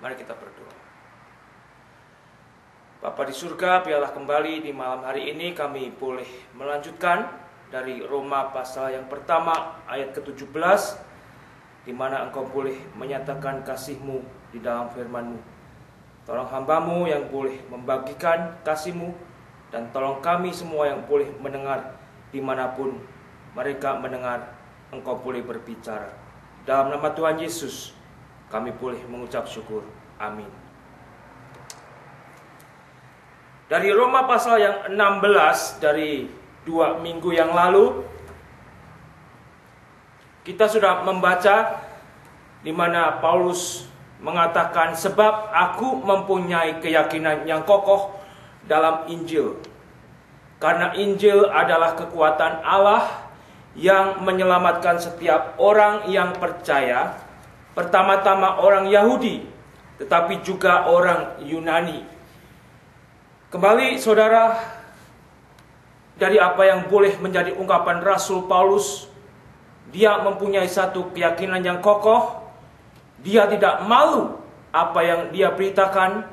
Mari kita berdoa. Bapa di surga, biarlah kembali di malam hari ini kami boleh melanjutkan dari Roma pasal yang pertama ayat ke-17, di mana Engkau boleh menyatakan kasih-Mu di dalam firman-Mu. Tolong hamba-Mu yang boleh membagikan kasih-Mu, dan tolong kami semua yang boleh mendengar dimanapun mereka mendengar, Engkau boleh berbicara. Dalam nama Tuhan Yesus kami boleh mengucap syukur. Amin. Dari Roma pasal yang 16 dari 2 minggu yang lalu, kita sudah membaca di mana Paulus mengatakan, sebab aku mempunyai keyakinan yang kokoh dalam Injil. Karena Injil adalah kekuatan Allah yang menyelamatkan setiap orang yang percaya, pertama-tama orang Yahudi, tetapi juga orang Yunani. Kembali saudara, dari apa yang boleh menjadi ungkapan Rasul Paulus, dia mempunyai satu keyakinan yang kokoh. Dia tidak malu apa yang dia beritakan,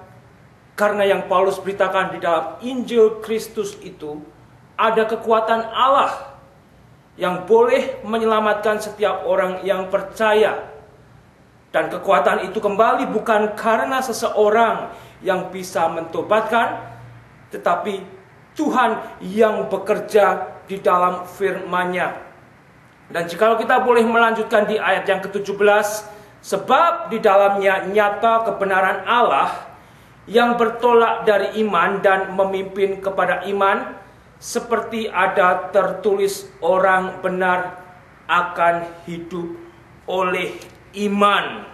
karena yang Paulus beritakan di dalam Injil Kristus itu ada kekuatan Allah yang boleh menyelamatkan setiap orang yang percaya. Dan kekuatan itu kembali bukan karena seseorang yang bisa mentobatkan, tetapi Tuhan yang bekerja di dalam firman-Nya. Dan jikalau kita boleh melanjutkan di ayat yang ke-17, sebab di dalamnya nyata kebenaran Allah yang bertolak dari iman dan memimpin kepada iman, seperti ada tertulis, orang benar akan hidup oleh iman.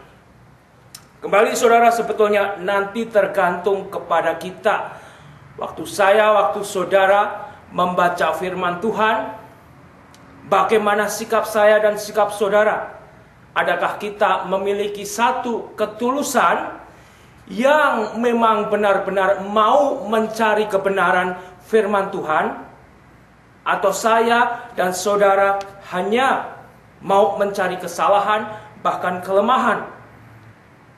Kembali saudara, sebetulnya nanti tergantung kepada kita. Waktu saudara membaca firman Tuhan, bagaimana sikap saya dan sikap saudara? Adakah kita memiliki satu ketulusan yang memang benar-benar mau mencari kebenaran firman Tuhan? Atau saya dan saudara hanya mau mencari kesalahan, bahkan kelemahan?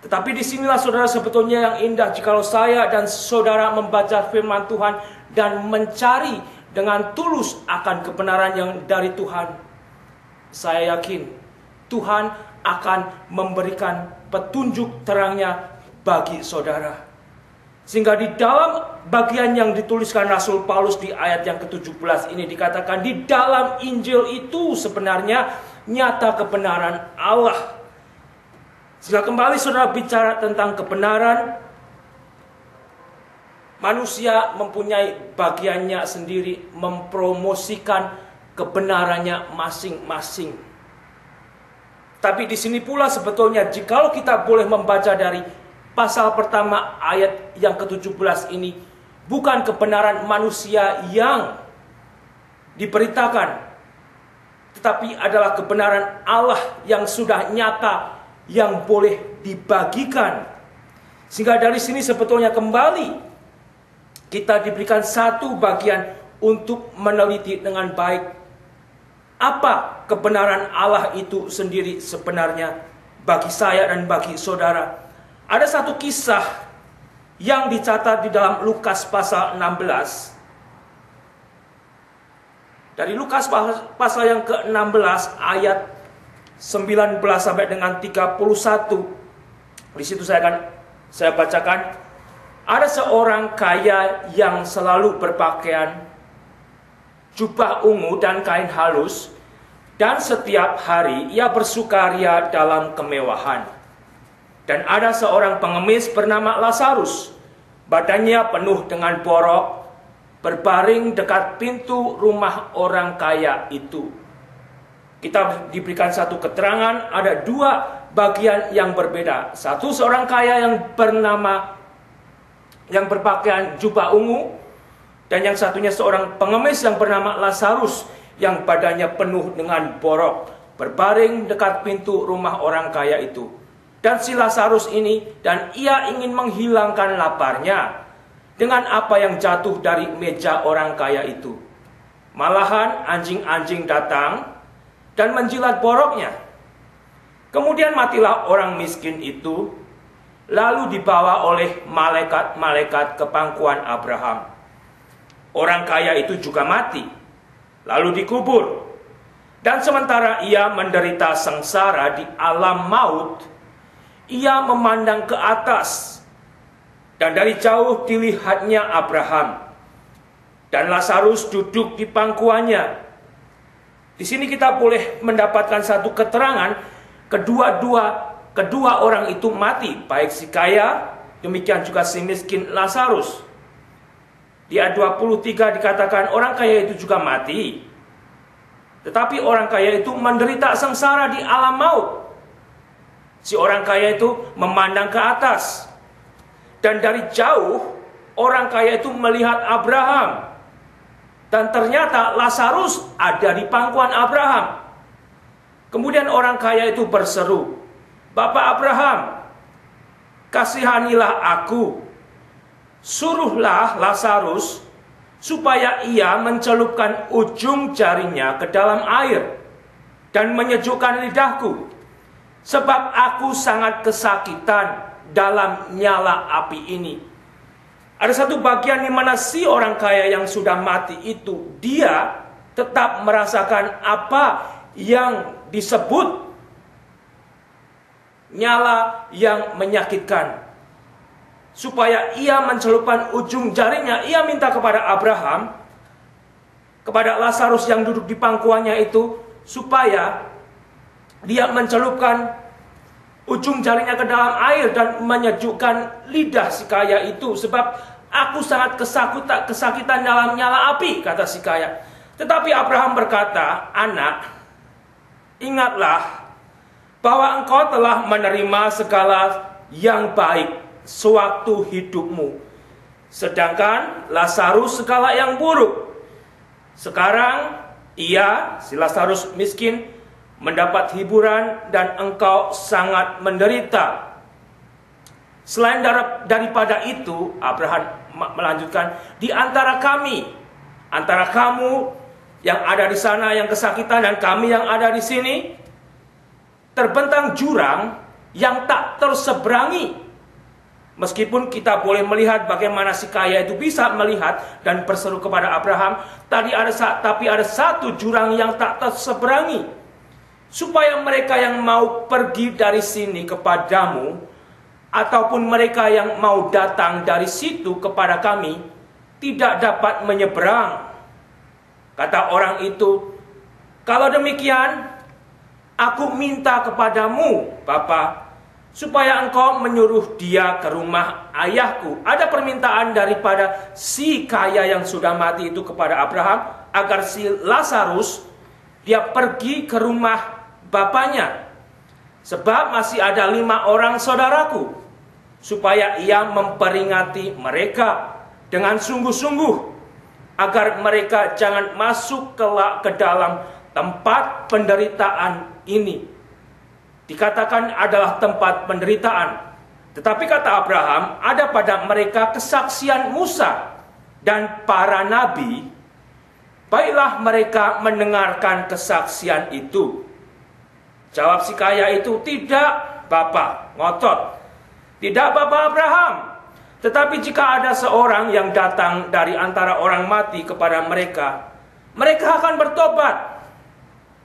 Tetapi disinilah saudara sebetulnya yang indah, jikalau saya dan saudara membaca firman Tuhan dan mencari dengan tulus akan kebenaran yang dari Tuhan. Saya yakin Tuhan akan memberikan petunjuk terangnya bagi saudara. Sehingga di dalam bagian yang dituliskan Rasul Paulus di ayat yang ke-17 ini dikatakan, di dalam Injil itu sebenarnya nyata kebenaran Allah. Jika kembali saudara bicara tentang kebenaran, manusia mempunyai bagiannya sendiri mempromosikan kebenarannya masing-masing. Tapi di sini pula sebetulnya jikalau kita boleh membaca dari pasal pertama ayat yang ke-17 ini, bukan kebenaran manusia yang diberitakan, tetapi adalah kebenaran Allah yang sudah nyata, yang boleh dibagikan. Sehingga dari sini sebetulnya kembali kita diberikan satu bagian untuk meneliti dengan baik apa kebenaran Allah itu sendiri sebenarnya bagi saya dan bagi saudara. Ada satu kisah yang dicatat di dalam Lukas pasal 16. Dari Lukas pasal yang ke-16 ayat 19 sampai dengan 31. Di situ saya bacakan. Ada seorang kaya yang selalu berpakaian jubah ungu dan kain halus, dan setiap hari ia bersukaria dalam kemewahan. Dan ada seorang pengemis bernama Lazarus, badannya penuh dengan borok, berbaring dekat pintu rumah orang kaya itu. Kita diberikan satu keterangan, ada dua bagian yang berbeda. Satu, seorang kaya yang berpakaian jubah ungu, dan yang satunya seorang pengemis yang bernama Lazarus yang badannya penuh dengan borok, berbaring dekat pintu rumah orang kaya itu. Dan si Lazarus ini, dan ia ingin menghilangkan laparnya dengan apa yang jatuh dari meja orang kaya itu. Malahan anjing-anjing datang dan menjilat boroknya. Kemudian matilah orang miskin itu, lalu dibawa oleh malaikat-malaikat ke pangkuan Abraham. Orang kaya itu juga mati, lalu dikubur. Dan sementara ia menderita sengsara di alam maut, ia memandang ke atas, dan dari jauh dilihatnya Abraham, dan Lazarus duduk di pangkuannya. Di sini kita boleh mendapatkan satu keterangan, kedua orang itu mati, baik si kaya, demikian juga si miskin Lazarus. Di ayat 23 dikatakan orang kaya itu juga mati, tetapi orang kaya itu menderita sengsara di alam maut. Si orang kaya itu memandang ke atas, dan dari jauh orang kaya itu melihat Abraham. Dan ternyata Lazarus ada di pangkuan Abraham. Kemudian orang kaya itu berseru, "Bapak Abraham, kasihanilah aku. Suruhlah Lazarus supaya ia mencelupkan ujung jarinya ke dalam air dan menyejukkan lidahku, sebab aku sangat kesakitan dalam nyala api ini." Ada satu bagian di mana si orang kaya yang sudah mati itu, dia tetap merasakan apa yang disebut nyala yang menyakitkan. Supaya ia mencelupkan ujung jarinya, ia minta kepada Abraham, kepada Lazarus yang duduk di pangkuannya itu, supaya dia mencelupkan ujung jarinya ke dalam air dan menyejukkan lidah si kaya itu, sebab aku sangat kesakitan dalam nyala api, kata si kaya. Tetapi Abraham berkata, "Anak, ingatlah bahwa engkau telah menerima segala yang baik sewaktu hidupmu, sedangkan Lazarus segala yang buruk. Sekarang ia, si Lazarus miskin, mendapat hiburan dan engkau sangat menderita. Selain daripada itu," Abraham melanjutkan, "di antara kami, antara kamu yang ada di sana yang kesakitan dan kami yang ada di sini, terbentang jurang yang tak terseberangi." Meskipun kita boleh melihat bagaimana si kaya itu bisa melihat dan berseru kepada Abraham, tapi ada satu jurang yang tak terseberangi, supaya mereka yang mau pergi dari sini kepadamu, ataupun mereka yang mau datang dari situ kepada kami, tidak dapat menyeberang. Kata orang itu, "Kalau demikian, aku minta kepadamu, Bapa, supaya engkau menyuruh dia ke rumah ayahku." Ada permintaan daripada si kaya yang sudah mati itu kepada Abraham, agar si Lazarus, dia pergi ke rumah bapaknya, sebab masih ada 5 orang saudaraku, supaya ia memperingati mereka dengan sungguh-sungguh, agar mereka jangan masuk ke dalam tempat penderitaan ini. Dikatakan adalah tempat penderitaan, tetapi kata Abraham, ada pada mereka kesaksian Musa dan para nabi. Baiklah mereka mendengarkan kesaksian itu. Jawab si kaya itu, "Tidak, Bapak," ngotot. "Tidak, Bapak Abraham. Tetapi jika ada seorang yang datang dari antara orang mati kepada mereka, mereka akan bertobat."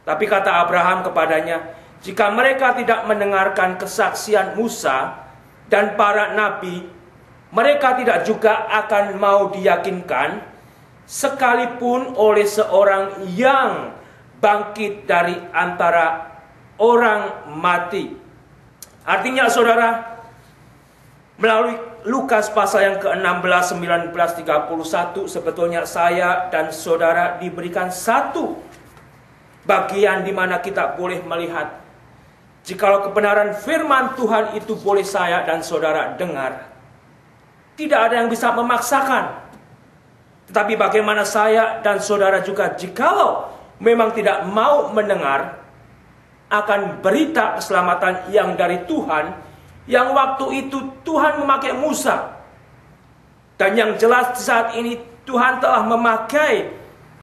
Tapi kata Abraham kepadanya, "Jika mereka tidak mendengarkan kesaksian Musa dan para nabi, mereka tidak juga akan mau diyakinkan, sekalipun oleh seorang yang bangkit dari antara orang mati." Artinya saudara, melalui Lukas pasal yang ke-16, 19, 31, sebetulnya saya dan saudara diberikan satu bagian di mana kita boleh melihat, jikalau kebenaran firman Tuhan itu boleh saya dan saudara dengar, tidak ada yang bisa memaksakan. Tetapi bagaimana saya dan saudara juga, jikalau memang tidak mau mendengar akan berita keselamatan yang dari Tuhan, yang waktu itu Tuhan memakai Musa, dan yang jelas saat ini Tuhan telah memakai